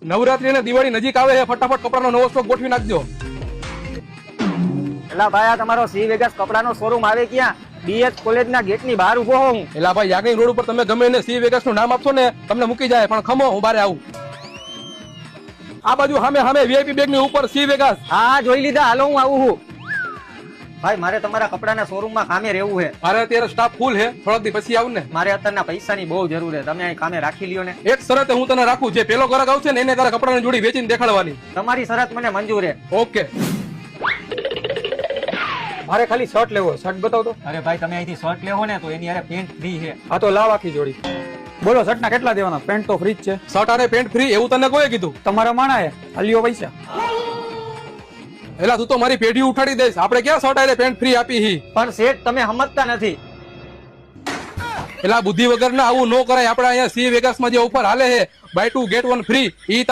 નવરાત્રી અને દિવાળી નજીક આવે છે, ફટાફટ કપડાનો નવો સ્ટોક ગોઠવી નાખજો. એલા ભાઈ આ તમારો સી વેગાસ કપડાનો શોરૂમ આવે ક્યાં? બીએચ કોલેજના ગેટની બહાર ઉભો હું. એલા ભાઈ યાગની રોડ ઉપર તમે ગમે એને સી વેગાસ નું નામ આપશો ને તમને મૂકી જાય, પણ ખમો હું બારે આવું. આ બાજુ સામે વીઆઈપી બેગ ની ઉપર સી વેગાસ. હા જોઈ લીધા, હાલો હું આવું છું. ભાઈ મારે તમારા કપડાના શોરૂમમાં કામે રહેવું છે. મારે અત્યારે સ્ટાફ ફૂલ છે, થોડાક દી પછી આવું ને. મારે અત્યારના પૈસાની બહુ જરૂર છે, તમે અહીં કામે રાખી લ્યો ને. એક શરતે હું તને રાખું, જે પેલો ગ્રાહક આવશે ને એને તારા કપડાની જોડી વેચીને દેખાડવાની. તમારી શરત મને મંજૂર છે. ઓકે. મારે ખાલી શર્ટ લેવો, શર્ટ બતાવો તો. અરે ભાઈ તમે અહીંથી શર્ટ લેવો ને તો એની અરે પેન્ટ ફ્રી છે. આ તો લાવ આખી જોડી. બોલો શર્ટ ના કેટલા દેવાના? પેન્ટ તો ફ્રી જ છે. શર્ટ અને પેન્ટ ફ્રી એવું તને કોઈએ કીધું? તમારા માણા હે, હાલ્યો પૈસા. એલા તું તો મારી પેઢી ઉઠાડી દઈશ. આપણે ક્યાં શર્ટ અને પેન્ટ ફ્રી આપી હી? પણ શેઠ તમે સમજતા નથી. એલા બુદ્ધિ વગર ના આવું ન કરાય. આપણે અહીંયા સી વેગાસ માં જે ઓફર હાલે છે બાય 2 ગેટ 1 ફ્રી, ઈ